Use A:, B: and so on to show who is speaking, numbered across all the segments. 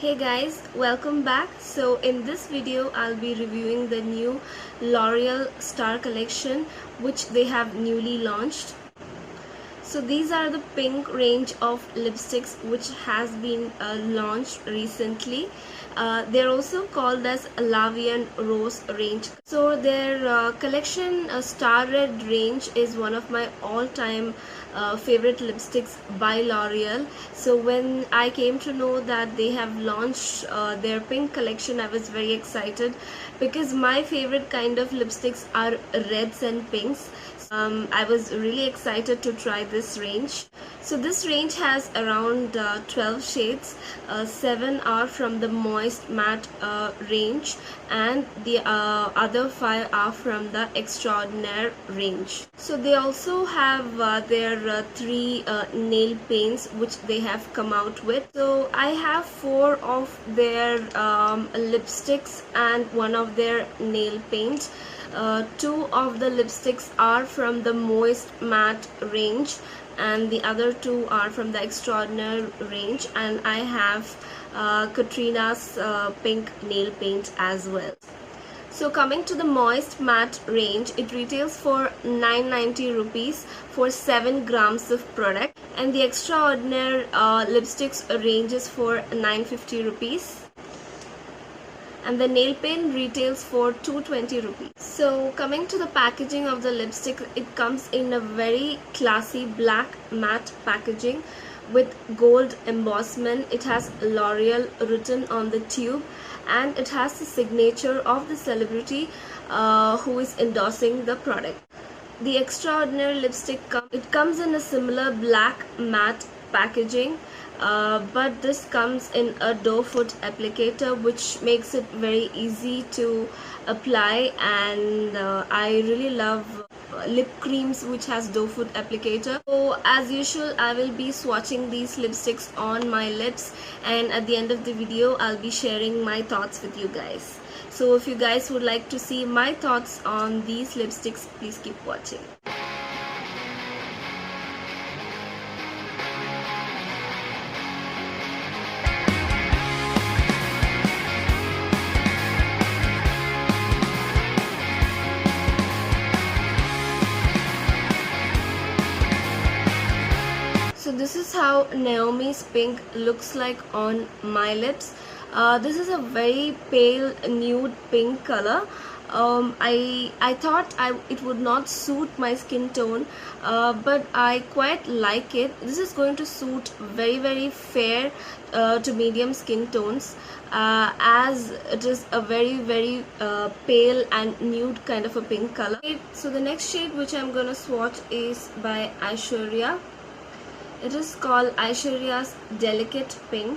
A: Hey guys, welcome back. So in this video I'll be reviewing the new L'Oreal Star collection which they have newly launched. So these are the pink range of lipsticks which has been launched recently. They're also called as Lavian Rose range. So their collection Star Red range is one of my all-time favorite lipsticks by L'Oreal. So when I came to know that they have launched their pink collection, I was very excited because my favorite kind of lipsticks are reds and pinks. I was really excited to try this range. So this range has around 12 shades. 7 are from the Moist Matte range and the other 5 are from the Extraordinaire range. So they also have their 3 nail paints which they have come out with. So I have 4 of their lipsticks and 1 of their nail paints. 2 of the lipsticks are from the Moist Matte range and the other 2 are from the Extraordinaire range, and I have Katrina's pink nail paint as well. So coming to the Moist Matte range, it retails for 990 rupees for 7 grams of product, and the Extraordinaire lipsticks ranges for 950 rupees. And the nail paint retails for 220 rupees. So coming to the packaging of the lipstick, it comes in a very classy black matte packaging with gold embossment. It has L'Oreal written on the tube and it has the signature of the celebrity who is endorsing the product. The Extraordinaire lipstick comes in a similar black matte packaging. But this comes in a doe foot applicator which makes it very easy to apply, and I really love lip creams which has doe foot applicator. So as usual, I will be swatching these lipsticks on my lips, and at the end of the video I'll be sharing my thoughts with you guys. So if you guys would like to see my thoughts on these lipsticks, please keep watching. So this is how Naomi's pink looks like on my lips. This is a very pale nude pink color. I thought it would not suit my skin tone, but I quite like it. This is going to suit very fair to medium skin tones, as it is a very pale and nude kind of a pink color. So the next shade which I'm gonna swatch is by Aishwarya. It is called Aishwarya's Delicate Pink.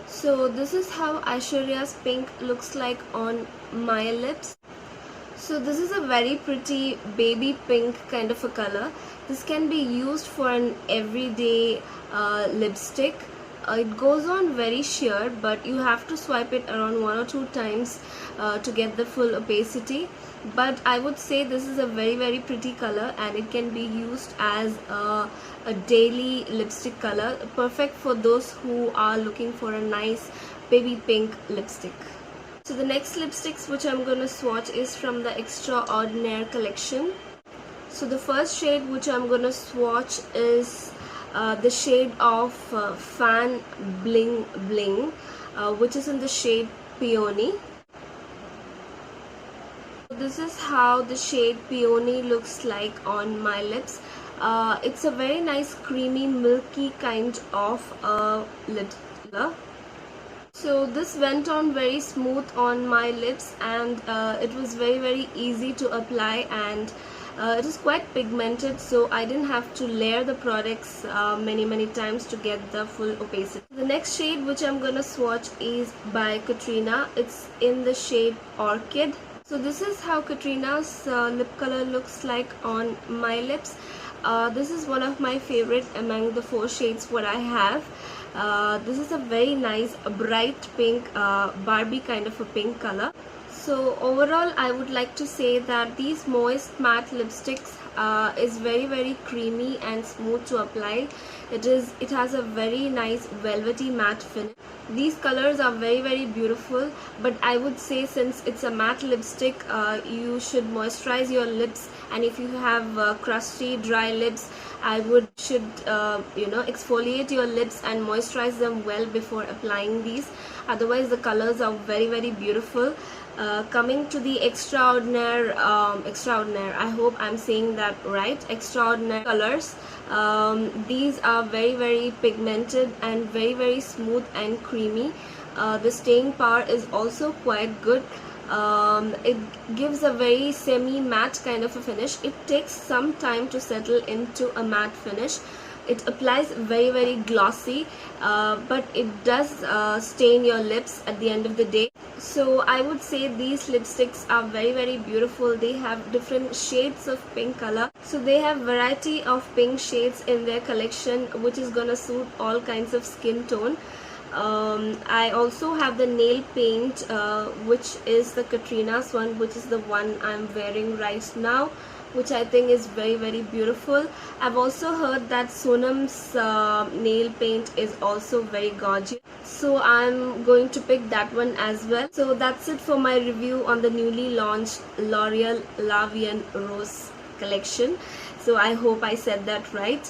A: So this is how Aishwarya's pink looks like on my lips. So this is a very pretty baby pink kind of a color. This can be used for an everyday lipstick. It goes on very sheer, but you have to swipe it around 1 or 2 times to get the full opacity. But I would say this is a very pretty color, and it can be used as a daily lipstick color, perfect for those who are looking for a nice baby pink lipstick. So the next lipsticks which I'm going to swatch is from the Extraordinaire collection. So the first shade which I'm going to swatch is the shade of Fan Bling Bling, which is in the shade Peony. This is how the shade Peony looks like on my lips. It's a very nice creamy milky kind of lip color. So this went on very smooth on my lips, and it was very easy to apply, and it is quite pigmented, so I didn't have to layer the products many times to get the full opacity. The next shade which I'm gonna swatch is by Katrina. It's in the shade Orchid. So this is how Katrina's lip color looks like on my lips. This is one of my favorite among the 4 shades what I have. This is a very nice bright pink, Barbie kind of a pink color. So overall I would like to say that these moist matte lipsticks is very creamy and smooth to apply. It has a very nice velvety matte finish. These colors are very beautiful, but I would say since it's a matte lipstick, you should moisturize your lips, and if you have crusty dry lips, I should exfoliate your lips and moisturize them well before applying these. Otherwise the colors are very beautiful. Coming to the extraordinaire, I hope I'm saying that right, extraordinaire colors. These are very pigmented and very smooth and creamy. The staying power is also quite good. It gives a very semi-matte kind of a finish. It takes some time to settle into a matte finish. It applies very glossy, but it does stain your lips at the end of the day. So I would say these lipsticks are very beautiful. They have different shades of pink color, so they have variety of pink shades in their collection, which is gonna suit all kinds of skin tone. I also have the nail paint, which is the Katrina's one, which is the one I'm wearing right now, which I think is very beautiful. I've also heard that Sonam's nail paint is also very gorgeous, so I'm going to pick that one as well. So that's it for my review on the newly launched L'Oreal La Vie Rose collection. So I hope I said that right.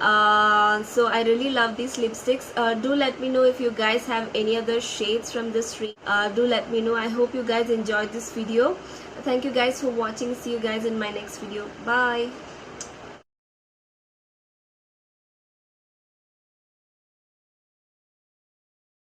A: So I really love these lipsticks. Do let me know if you guys have any other shades from this range. Do let me know. I hope you guys enjoyed this video. Thank you guys for watching. See you guys in my next video. Bye.